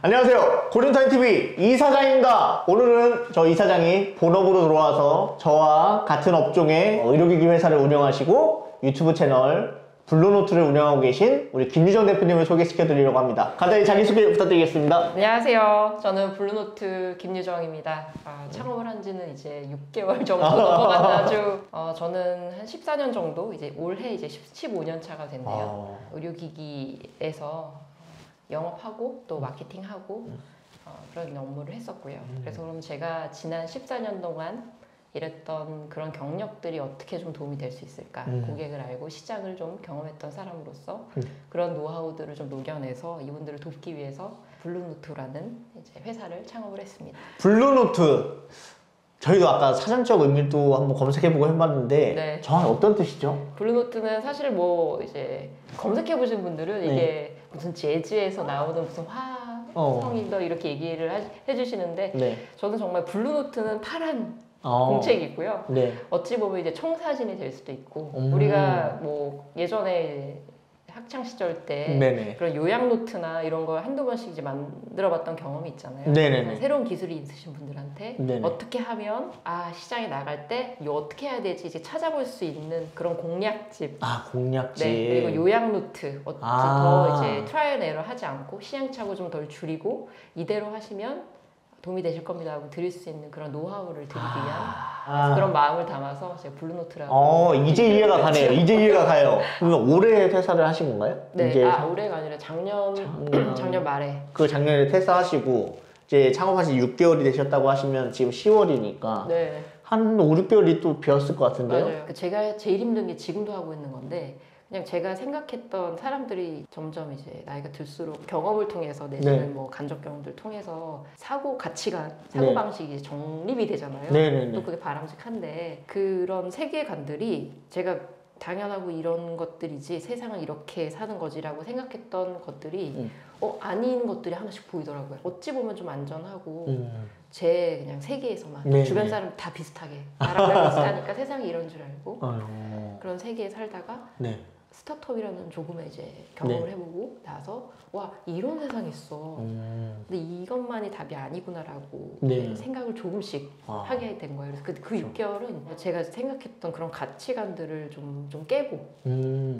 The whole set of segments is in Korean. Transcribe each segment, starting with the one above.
안녕하세요. 고린타임TV 이사장입니다. 오늘은 저 이사장이 본업으로 들어와서 저와 같은 업종의 의료기기 회사를 운영하시고 유튜브 채널 블루노트를 운영하고 계신 우리 김유정 대표님을 소개시켜 드리려고 합니다. 간단히 자기소개 부탁드리겠습니다. 안녕하세요. 저는 블루노트 김유정입니다. 창업을 한 지는 이제 6개월 정도 넘어갔나 저는 한 14년 정도, 이제 올해 이제 15년 차가 됐네요. 의료기기에서 영업하고 또 마케팅하고 그런 업무를 했었고요. 그래서 그럼 제가 지난 14년 동안 일했던 그런 경력들이 어떻게 좀 도움이 될 수 있을까? 고객을 알고 시장을 좀 경험했던 사람으로서 그런 노하우들을 좀 녹여내서 이분들을 돕기 위해서 블루노트라는 이제 회사를 창업을 했습니다. 블루노트, 저희도 아까 사전적 의미도 한번 검색해보고 해봤는데 네. 정확히 어떤 뜻이죠? 블루노트는 사실 뭐 이제 검색해보신 분들은 이게 무슨 재즈에서 나오는 무슨 화성이다 이렇게 얘기를 해주시는데 저는 정말 블루노트는 파란 공책이고요. 어찌 보면 이제 청사진이 될 수도 있고 우리가 뭐 예전에 학창 시절 때 그런 요약 노트나 이런 걸 한두 번씩 이제 만들어봤던 경험이 있잖아요. 새로운 기술이 있으신 분들한테 어떻게 하면 시장에 나갈 때 이거 어떻게 해야 되지 이제 찾아볼 수 있는 그런 공략집. 공략집. 그리고 요약 노트 더 이제 트라이얼 에러 하지 않고 시행착오 좀 덜 줄이고 이대로 하시면 도움이 되실 겁니다 하고 드릴 수 있는 그런 노하우를 드리기 위한 그런 마음을 담아서 제가 블루노트라고 이제 이해가 가네요. 이제 이해가 가요. 그러면 올해 퇴사를 하신 건가요? 네, 올해가 아니라 작년 말에. 그 작년에 퇴사하시고 이제 창업하신 6개월이 되셨다고 하시면 지금 10월이니까 한 5, 6개월이 또 비었을 것 같은데요? 맞아요. 제가 제일 힘든 게 지금도 하고 있는 건데 그냥 제가 생각했던 사람들이 점점 이제 나이가 들수록 경험을 통해서 내지는 뭐 간접 경험들 통해서 사고 가치관, 사고 방식이 정립이 되잖아요. 또 그게 바람직한데 그런 세계관들이 제가 당연하고 이런 것들이지 세상은 이렇게 사는 거지라고 생각했던 것들이 아닌 것들이 하나씩 보이더라고요. 어찌 보면 좀 안전하고 제 그냥 세계에서만 주변 사람 다 비슷하게 나랑 비슷하니까 세상이 이런 줄 알고 그런 세계에 살다가 스타트업이라는 조금의 이제 경험을 해보고 나서 와 이런 세상이 있어. 근데 이것만이 답이 아니구나라고 생각을 조금씩 하게 된 거예요. 그래서 그 6개월은 제가 생각했던 그런 가치관들을 좀 깨고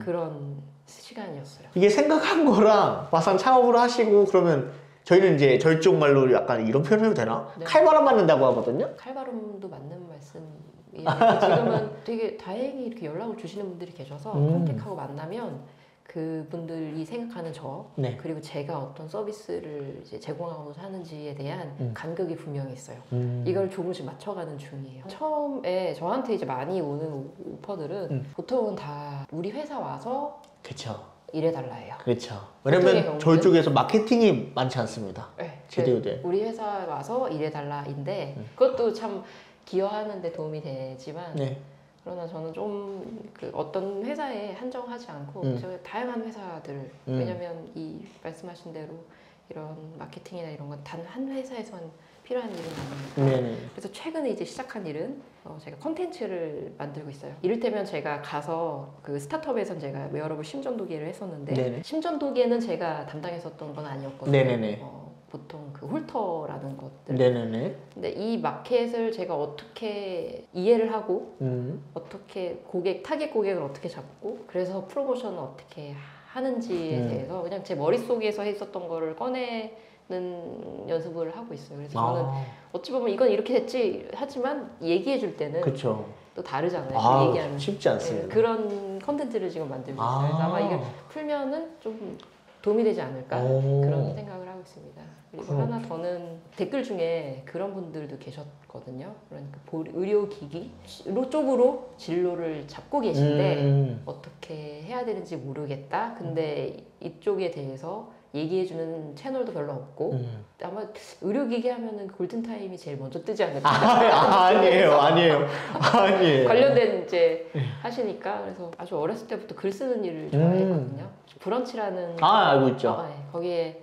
그런 시간이었어요. 이게 생각한 거랑 막상 창업을 하시고 그러면 저희는 이제 저희 쪽 말로 약간 이런 표현을 해도 되나? 칼바람 맞는다고 하거든요? 칼바람도 맞는 말씀. 지금은 되게 다행히 이렇게 연락을 주시는 분들이 계셔서 컨택하고 만나면 그분들이 생각하는 그리고 제가 어떤 서비스를 이제 제공하고 하는지에 대한 간격이 분명히 있어요. 이걸 조금씩 맞춰가는 중이에요. 처음에 저한테 이제 많이 오는 오퍼들은 보통은 다 우리 회사 와서 일해달라예요. 왜냐면 저희 쪽에서 마케팅이 많지 않습니다. 제대로 된. 우리 회사 와서 일해달라인데 그것도 참 기여하는데 도움이 되지만 그러나 저는 좀 어떤 회사에 한정하지 않고 제가 다양한 회사들 왜냐면 이 말씀하신 대로 이런 마케팅이나 이런 건 단 한 회사에서만 필요한 일은 아닙니다. 그래서 최근에 이제 시작한 일은 제가 콘텐츠를 만들고 있어요. 이를테면 제가 가서 그 스타트업에선 제가 웨어러블 심전도기를 했었는데 심전도기에는 제가 담당했었던 건 아니었거든요. 보통 그 홀터라는 것들. 근데 이 마켓을 제가 어떻게 이해를 하고 어떻게 타겟 고객을 어떻게 잡고 그래서 프로모션을 어떻게 하는지에 대해서 그냥 제 머릿속에서 했었던 거를 꺼내는 연습을 하고 있어요. 그래서 저는 어찌 보면 이건 이렇게 됐지 하지만 얘기해 줄 때는 또 다르잖아요. 얘기하는 쉽지 않습니다. 그런 컨텐츠를 지금 만들고 있어요. 그래서 아마 이게 풀면은 좀 도움이 되지 않을까 그런 생각을 하고 있습니다. 그리고 하나 더는 댓글 중에 그런 분들도 계셨거든요. 그러니까 의료기기 쪽으로 진로를 잡고 계신데 어떻게 해야 되는지 모르겠다. 근데 이쪽에 대해서 얘기해주는 채널도 별로 없고 아마 의료기기 하면은 골든타임이 제일 먼저 뜨지 않을까. 아니에요. 관련된 이제 하시니까 그래서 아주 어렸을 때부터 글 쓰는 일을 좋아했거든요. 브런치라는 알고 있죠. 거기에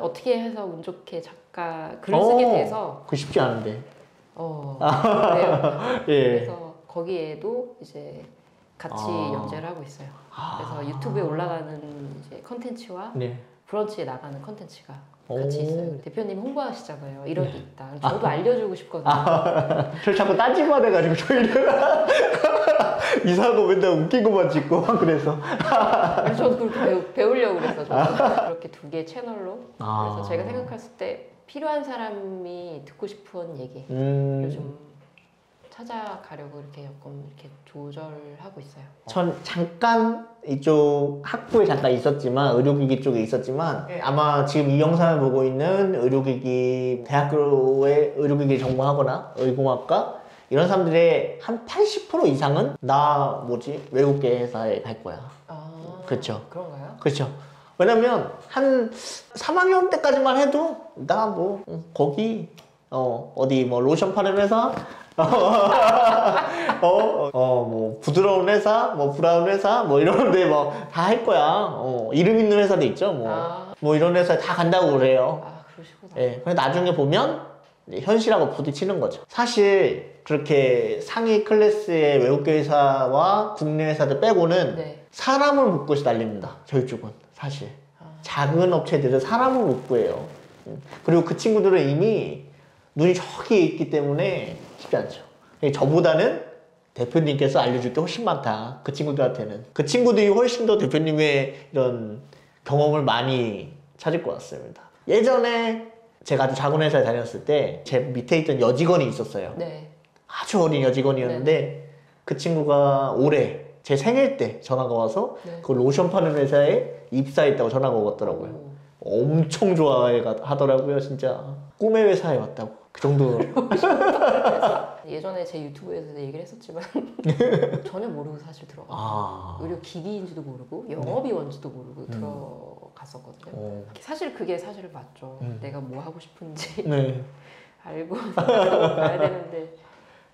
어떻게 해서 운 좋게 작가 글을 쓰게 돼서 그 쉽지 않은데. 그래요. 그래서 거기에도 이제 같이 연재를 하고 있어요. 그래서 유튜브에 올라가는 이제 컨텐츠와 브런치에 나가는 컨텐츠가 같이 있어요. 대표님 홍보하시잖아요. 이런 게 있다. 저도 알려주고 싶거든요. 저 자꾸 딴짓만 해가지고 저희를 이상한 거 맨날 웃긴 것만 찍고 그래서 그래서 저도 그렇게 배우려고 그래서 저도 그렇게 두 개의 채널로 그래서 제가 생각했을 때 필요한 사람이 듣고 싶은 얘기 요즘 찾아가려고 이렇게 조금 이렇게 조절하고 있어요. 전 잠깐 이쪽 학부에 잠깐 있었지만 의료기기 쪽에 있었지만 아마 지금 이 영상을 보고 있는 의료기기 대학교에 의료기기 전공하거나 의공학과 이런 사람들의 한 80% 이상은 나 외국계 회사에 갈 거야. 그렇죠. 그런가요? 그렇죠. 왜냐면 한 3학년 때까지만 해도 나 뭐 거기 어디 뭐 로션 파는 회사 뭐 부드러운 회사, 뭐 브라운 회사, 뭐 이런데 뭐 다 할 거야. 이름 있는 회사도 있죠. 뭐 이런 회사 다 간다고 그래요. 그러시구나. 예. 근데 나중에 보면 현실하고 부딪히는 거죠. 사실 그렇게 상위 클래스의 외국계 회사와 국내 회사들 빼고는 네. 사람을 못 구해서 난립니다. 저희 쪽은 사실 작은 업체들은 사람을 못 구해요. 그리고 그 친구들은 이미 눈이 저기 있기 때문에 쉽지 않죠. 저보다는 대표님께서 알려줄 게 훨씬 많다. 그 친구들한테는. 그 친구들이 훨씬 더 대표님의 이런 경험을 많이 찾을 것 같습니다. 예전에 제가 아주 작은 회사에 다녔을 때 제 밑에 있던 여직원이 있었어요. 네. 아주 어린 여직원이었는데 그 친구가 올해 제 생일 때 전화가 와서 그 로션 파는 회사에 입사했다고 전화가 오더라고요. 엄청 좋아하더라고요. 진짜 꿈의 회사에 왔다고. 그 정도. 예전에 제 유튜브에서 얘기를 했었지만 전혀 모르고 사실 들어갔어요. 의료 기기인지도 모르고 영업이원지도 모르고 들어갔었거든요. 사실 그게 사실 맞죠. 내가 뭐 하고 싶은지 알고 가야 되는데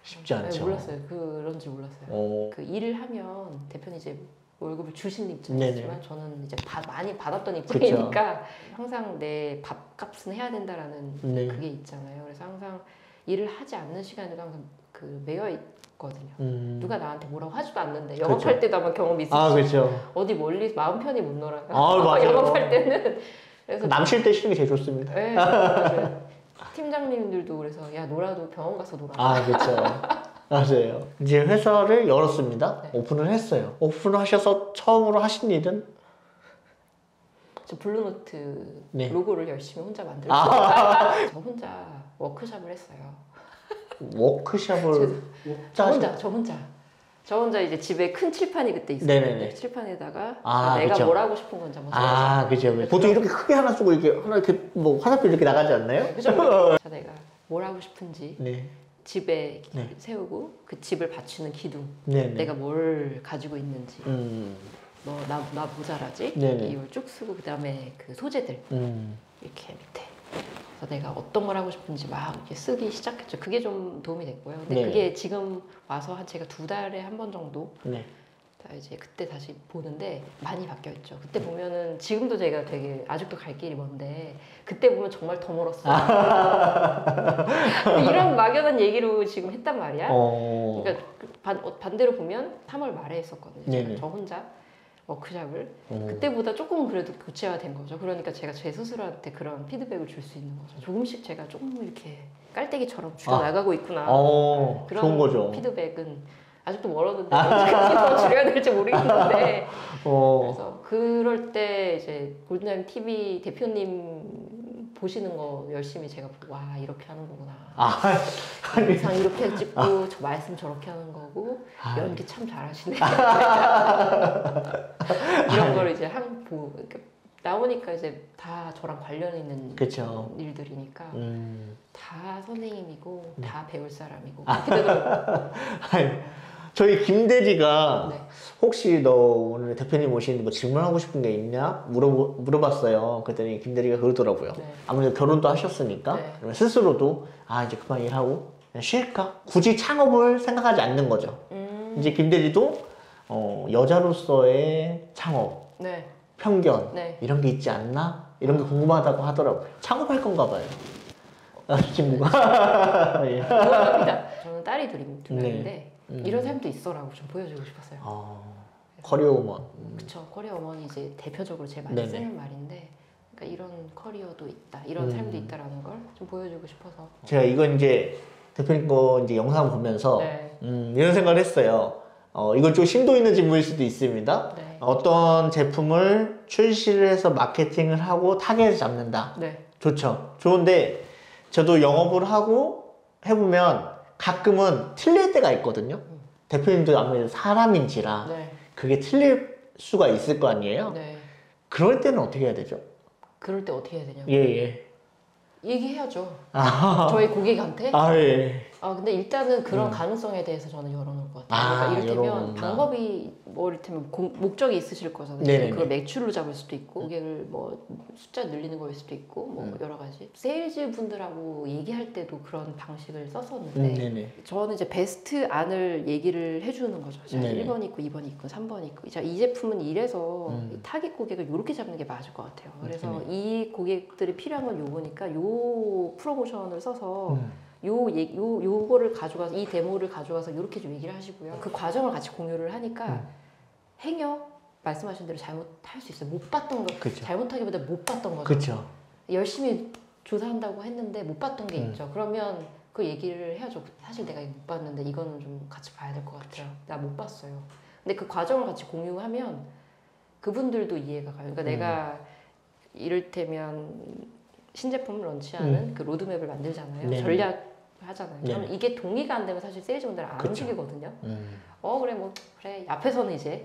쉽지 않죠. 몰랐어요. 그런지 몰랐어요. 그 일을 하면 대표님 이제 월급을 주신 입장이지만 저는 이제 많이 받았던 입장이니까 항상 내 밥값은 해야 된다라는 그게 있잖아요. 그래서 항상 일을 하지 않는 시간에도 항상 그 매여 있거든요. 누가 나한테 뭐라고 하지도 않는데 영업할 때도 아마 경험이 있으시죠. 어디 멀리 마음 편히 못 놀아요. 맞아요. 영업할 때는 그래서 남 쉴 때 쉬는 게 제일 좋습니다. 네, 맞아요. 팀장님들도 그래서 야 놀아도 병원 가서 놀아. 그렇죠. 맞아요. 이제 회사를 열었습니다. 오픈을 했어요. 오픈을 하셔서 처음으로 하신 일은? 저 블루노트 로고를 열심히 혼자 만들었어요. 저 혼자 워크숍을 했어요. 워크숍을 저 혼자 이제 집에 큰 칠판이 그때 있었는데 칠판에다가 내가 뭘 하고 싶은 건지 한번 그죠. 보통 이렇게 크게 하나 쓰고 이렇게 뭐 화살표 이렇게 나가지 않나요? 그죠. 내가 뭘 하고 싶은지 집에 세우고 그 집을 받치는 기둥, 내가 뭘 가지고 있는지, 나 모자라지? 이걸 쭉 쓰고 그 다음에 그 소재들 이렇게 밑에. 그래서 내가 어떤 걸 하고 싶은지 막 이렇게 쓰기 시작했죠. 그게 좀 도움이 됐고요. 근데 그게 지금 와서 한 제가 2달에 한 번 정도 이제 그때 다시 보는데 많이 바뀌어 있죠. 그때 보면은 지금도 제가 되게 아직도 갈 길이 먼데 그때 보면 정말 더 멀었어요. 이런 막연한 얘기로 지금 했단 말이야. 그러니까 반대로 보면 3월 말에 했었거든요. 제가 저 혼자 워크숍을 그때보다 조금 그래도 구체화된 거죠. 그러니까 제가 제 스스로한테 그런 피드백을 줄 수 있는 거죠. 조금씩 제가 조금 이렇게 깔때기처럼 줄여 나가고 있구나. 그런 좋은 거죠. 피드백은 아직도 멀었는데 언제까지 더 줄여야 될지 모르겠는데 그래서 그럴 때 이제 골든타임 TV 대표님 보시는 거 열심히 제가 보고 와 이렇게 하는 거구나. 영상 이렇게 찍고 저 말씀 저렇게 하는 거고 연기 참 잘하시네. 이런 걸 이제 나오니까 이제 다 저랑 관련 있는 일들이니까 다 선생님이고 다 배울 사람이고 그렇게 되더라고요. 저희 김대리가 혹시 너 오늘 대표님 오시는데 뭐 질문하고 싶은 게 있냐? 물어봤어요. 그랬더니 김대리가 그러더라고요. 아무래도 결혼도 하셨으니까 그러면 스스로도 이제 그만 일하고 그냥 쉴까? 굳이 창업을 생각하지 않는 거죠. 이제 김대리도 여자로서의 창업, 편견 이런 게 있지 않나? 이런 게 궁금하다고 하더라고요. 창업할 건가 봐요. 친구가. 응원합니다. 저는 딸이 두 명인데 이런 삶도 있어라고 좀 보여주고 싶었어요. 커리어 우먼. 그쵸. 커리어 우먼이 이제 대표적으로 제일 많이 쓰는 말인데 그러니까 이런 커리어도 있다, 이런 삶도 있다라는 걸 좀 보여주고 싶어서. 제가 이건 이제 대표님 거 이제 영상 보면서 네. 이런 생각을 했어요. 이건 좀 심도 있는 질문일 수도 있습니다. 네. 어떤 제품을 출시를 해서 마케팅을 하고 타겟을 잡는다. 네. 좋죠. 좋은데 저도 영업을 하고 해보면 가끔은 틀릴 때가 있거든요. 대표님도 아무래도 사람인지라 네. 그게 틀릴 수가 있을 거 아니에요. 네. 그럴 때는 어떻게 해야 되죠? 그럴 때 어떻게 해야 되냐고. 예. 얘기해야죠. 아, 저희 고객한테. 예. 근데 일단은 그런 가능성에 대해서 저는 열어놓을 것 같아요. 그러니까 이를테면 열어놓는다. 방법이 뭐 이를테면 목적이 있으실 거잖아요. 네네네. 그걸 매출로 잡을 수도 있고 고객을 뭐 숫자 늘리는 거일 수도 있고 뭐 여러 가지. 세일즈 분들하고 얘기할 때도 그런 방식을 썼었는데 네네. 저는 이제 베스트 안을 얘기를 해주는 거죠. 자, 네네. 1번 있고 2번 있고 3번 있고 자, 이 제품은 이래서 이 타깃 고객을 이렇게 잡는 게 맞을 것 같아요. 그래서 이 고객들이 필요한 건 요거니까 요 프로모션을 써서 요거를 가져가서 이 데모를 가져가서 이렇게 좀 얘기를 하시고요. 그 과정을 같이 공유를 하니까 행여 말씀하신 대로 잘못할 수 있어요. 못 봤던 거 그쵸. 잘못하기보다 못 봤던 거죠. 그렇죠. 열심히 조사한다고 했는데 못 봤던 게 있죠. 그러면 그 얘기를 해야죠. 사실 내가 이거 못 봤는데 이거는 좀 같이 봐야 될 것 같아요. 나 못 봤어요. 근데 그 과정을 같이 공유하면 그분들도 이해가 가요. 그러니까 내가 이를테면 신제품을 런치하는 그 로드맵을 만들잖아요. 네. 전략 하잖아요. 네. 그러면 이게 동의가 안 되면 사실 세일즈분들은 안 그쵸. 움직이거든요. 그래 뭐 그래 앞에서는 이제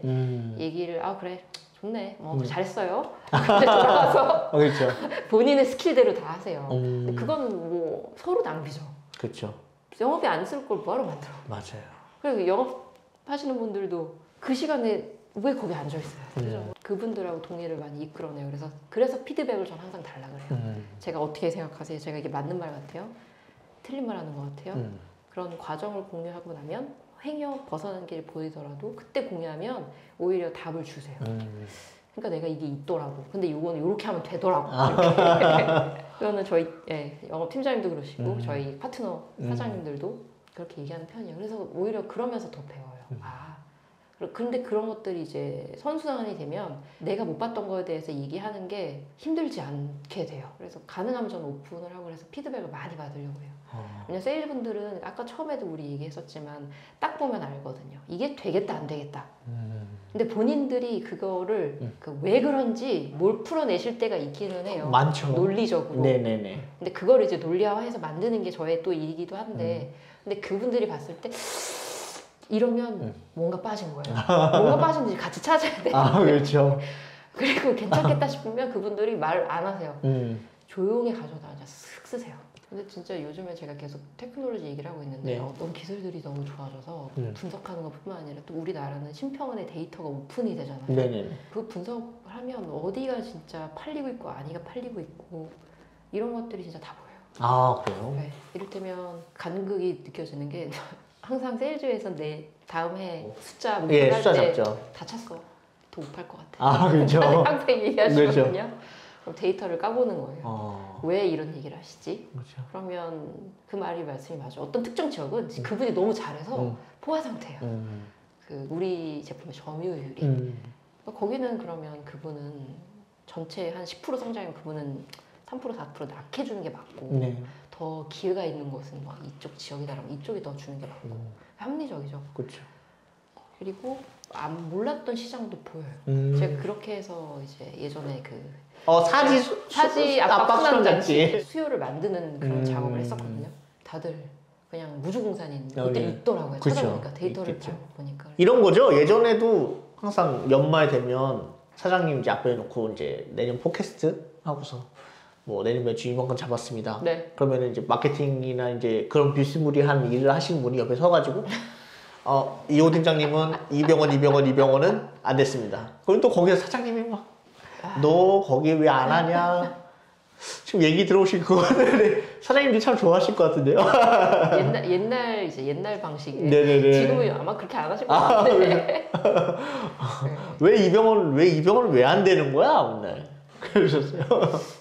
얘기를 그래 좋네 잘했어요. 근데 돌아와서 그렇죠. 본인의 스킬대로 다 하세요. 근데 그건 뭐 서로 낭비죠. 그렇죠. 영업이 안 쓸 걸 뭐하러 만들어. 맞아요. 그리고 영업하시는 분들도 그 시간에 왜 거기 앉아 있어요? 그죠? 그분들하고 동의를 많이 이끌어내요. 그래서 피드백을 전 항상 달라 그래요. 제가 어떻게 생각하세요? 제가 이게 맞는 말 같아요? 틀린 말 하는 것 같아요? 그런 과정을 공유하고 나면 행여 벗어난 길을 보이더라도 그때 공유하면 오히려 답을 주세요. 그러니까 내가 이게 있더라고. 근데 이거는 이렇게 하면 되더라고. 이렇게. 그거는 저희 영업팀장님도 그러시고 저희 파트너 사장님들도 그렇게 얘기하는 편이에요. 그래서 오히려 그러면서 더 배워요. 근데 그런 것들이 이제 선순환이 되면 내가 못 봤던 거에 대해서 얘기하는 게 힘들지 않게 돼요. 그래서 가능하면 저는 오픈을 하고 그래서 피드백을 많이 받으려고 해요. 왜냐면 세일분들은 아까 처음에도 우리 얘기했었지만 딱 보면 알거든요. 이게 되겠다 안 되겠다. 근데 본인들이 그거를 왜 그런지 뭘 풀어내실 때가 있기는 해요. 많죠. 논리적으로. 네네네. 근데 그걸 이제 논리화해서 만드는 게 저의 또 일이기도 한데 근데 그분들이 봤을 때 이러면 뭔가 빠진 거예요. 뭔가 빠진지 같이 찾아야 돼요. 그렇죠. 그리고 괜찮겠다 싶으면 그분들이 말 안 하세요. 조용히 가져다 그냥 쓱 쓰세요. 근데 진짜 요즘에 제가 계속 테크놀로지 얘기를 하고 있는데 어떤 기술들이 너무 좋아져서 분석하는 것뿐만 아니라 또 우리나라는 신평원의 데이터가 오픈이 되잖아요. 네네. 그 분석을 하면 어디가 진짜 팔리고 있고 아니가 팔리고 있고 이런 것들이 진짜 다 보여요. 그래요? 네. 이를테면 간극이 느껴지는 게 항상 세일즈에서 내 다음 해 숫자 목표할 숫자 때 잡죠. 다 찼어. 더 못 팔 것 같아. 그렇죠. 항상 얘기하시거든요. 그렇죠. 그럼 데이터를 까보는 거예요. 왜 이런 얘기를 하시지? 그렇죠. 그러면 그 말씀이 맞아. 어떤 특정 지역은 그분이 너무 잘해서 포화 상태예요. 그 우리 제품의 점유율이. 그러니까 거기는 그러면 그분은 전체 한 10% 성장이면 그분은 3% 4% 낙해주는 게 맞고 더 기회가 있는 곳은 막 이쪽 지역이다라면 이쪽이 더 주는 게 맞고 합리적이죠. 그렇죠. 그리고 몰랐던 시장도 보여요. 제가 그렇게 해서 이제 예전에 사지 압박 순환 장치 수요를 만드는 그런 작업을 했었거든요. 다들 그냥 무주공산인 그때 있더라고요. 그쵸. 찾아보니까 데이터를 있겠죠. 보니까 이런 거죠. 예전에도 항상 연말 되면 사장님 이제 앞에 놓고 이제 내년 포캐스트 하고서 뭐 내년 매출 이만큼 잡았습니다. 네. 그러면 이제 마케팅이나 이제 그런 비스무리한 일을 하시는 분이 옆에 서가지고 이호 팀장님은 200원은 안 됐습니다. 그럼 또 거기서 사장님이 막 너 거기 왜 안 하냐? 지금 얘기 들어오신 그거는 사장님들이 참 좋아하실 것 같은데요. 옛날 방식이에요. 네네네. 지금은 아마 그렇게 안 하실 것 같은데. 왜 200원은 왜 안 되는 거야 오늘? 그러셨어요.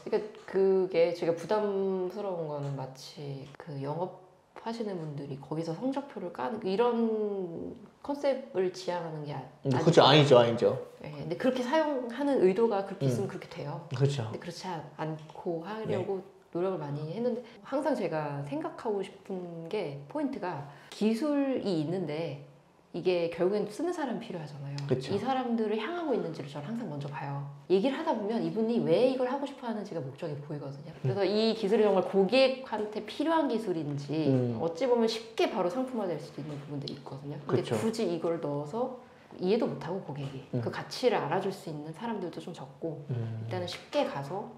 그러니까 그게 제가 부담스러운 거는 마치 그 영업 하시는 분들이 거기서 성적표를 까는 이런 컨셉을 지향하는 게 그렇죠. 아니죠. 네, 근데 그렇게 사용하는 의도가 그렇게 있으면 그렇게 돼요. 그렇죠. 근데 그렇지 않고 하려고 노력을 많이 했는데 항상 제가 생각하고 싶은 게 포인트가 기술이 있는데 이게 결국엔 쓰는 사람이 필요하잖아요. 그쵸. 이 사람들을 향하고 있는지를 저는 항상 먼저 봐요. 얘기를 하다 보면 이분이 왜 이걸 하고 싶어 하는지가 목적이 보이거든요. 그래서 이 기술이 정말 고객한테 필요한 기술인지 어찌 보면 쉽게 바로 상품화될 수도 있는 부분들이 있거든요. 근데 그쵸. 굳이 이걸 넣어서 이해도 못하고 고객이 그 가치를 알아줄 수 있는 사람들도 좀 적고 일단은 쉽게 가서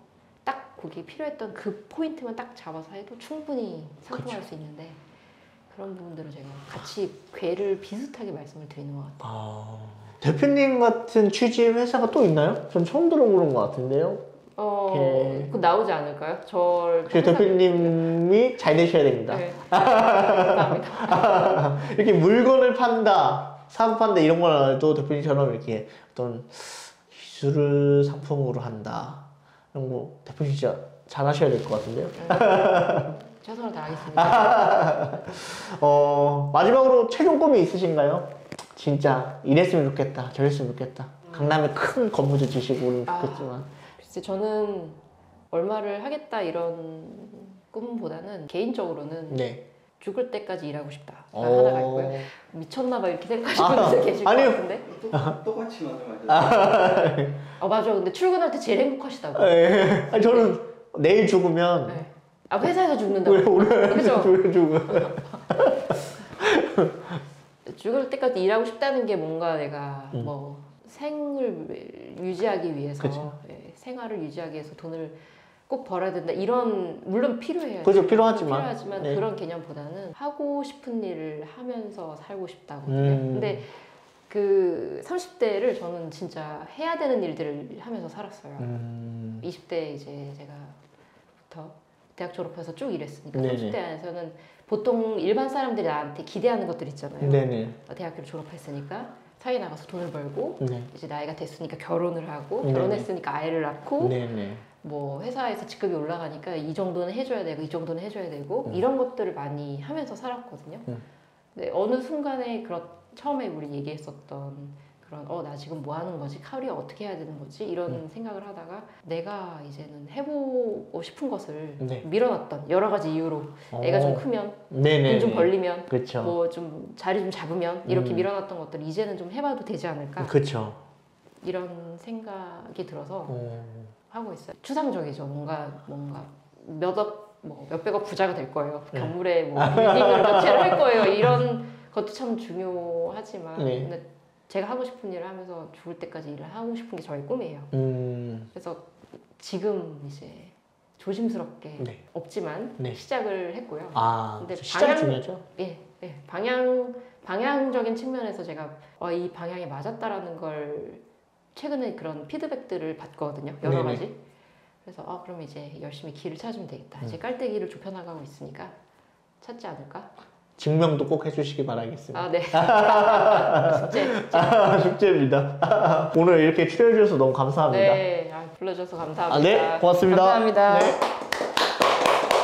딱 고객이 필요했던 그 포인트만 딱 잡아서 해도 충분히 상품화할 그쵸. 수 있는데 그런 부분들을 제가 같이 궤를 비슷하게 말씀을 드리는 것 같아요. 대표님 같은 취지의 회사가 또 있나요? 전 처음 들어보는 것 같은데요. 그 나오지 않을까요? 저 대표님이 잘 되셔야 됩니다. 네. 감사합니다. 이렇게 물건을 판다, 사업한다 이런 거라도 대표님처럼 이렇게 어떤 기술을 상품으로 한다 이런 거 대표님 진짜 잘 하셔야 될 것 같은데요. 최선을 다하겠습니다. 마지막으로 최종 꿈이 있으신가요? 진짜 이랬으면 좋겠다, 저랬으면 좋겠다. 강남에 큰 건물도 지시고 그러면 좋겠지만. 글쎄 저는 얼마를 하겠다 이런 꿈보다는 개인적으로는 네. 죽을 때까지 일하고 싶다 하나가 있고요. 미쳤나봐 이렇게 생각하시는 분들 계실 것 아니요. 같은데. 똑같이 맞아. 맞아. 근데 출근할 때 제일 행복하시다고. 아니, 저는 내일 죽으면 네. 회사에서 죽는다고. 왜 오늘 그죠? 죽으면 죽을 때까지 일하고 싶다는 게 뭔가 내가 뭐 생을 유지하기 위해서 생활을 유지하기 위해서 돈을 꼭 벌어야 된다 이런 물론 필요해요. 그죠, 필요하지만 네. 그런 개념보다는 하고 싶은 일을 하면서 살고 싶다거든요. 근데 그 30대를 저는 진짜 해야 되는 일들을 하면서 살았어요. 20대 이제 제가부터 대학 졸업해서 쭉 일했으니까 네네. 30대 안에서는 보통 일반 사람들이 나한테 기대하는 것들 있잖아요. 네네. 대학교를 졸업했으니까 사회 나가서 돈을 벌고 네. 이제 나이가 됐으니까 결혼을 하고 네네. 결혼했으니까 아이를 낳고 네네. 뭐 회사에서 직급이 올라가니까 이 정도는 해줘야 되고 이 정도는 해줘야 되고 이런 것들을 많이 하면서 살았거든요. 근데 어느 순간에 처음에 우리 얘기했었던 그런 나 지금 뭐 하는 거지? 커리어 어떻게 해야 되는 거지? 이런 생각을 하다가 내가 이제는 해보고 싶은 것을 네. 밀어놨던 여러 가지 이유로 애가 좀 크면 네네. 돈 좀 벌리면 그렇죠. 뭐 좀 자리 좀 잡으면 이렇게 밀어놨던 것들 이제는 좀 해봐도 되지 않을까? 그렇죠. 이런 생각이 들어서 하고 있어요. 추상적이죠. 뭔가 몇백억 부자가 될 거예요. 네. 건물에 뭐 빌딩을 몇 채를 할 거예요. 이런 것도 참 중요하지만 네. 근데 제가 하고 싶은 일을 하면서 죽을 때까지 일을 하고 싶은 게 저의 꿈이에요. 그래서 지금 이제 조심스럽게 네. 없지만 네. 시작을 했고요. 근데 시작이 중요하죠. 예, 방향적인 측면에서 제가 이 방향이 맞았다라는 걸 최근에 그런 피드백들을 받거든요. 여러 네네. 가지. 그래서 그럼 이제 열심히 길을 찾으면 되겠다. 이제 깔때기를 좁혀나가고 있으니까 찾지 않을까? 증명도 꼭 해주시기 바라겠습니다. 네. 숙제. 숙제입니다. 오늘 이렇게 출연해주셔서 너무 감사합니다. 네. 불러주셔서 감사합니다. 네, 고맙습니다. 감사합니다. 네.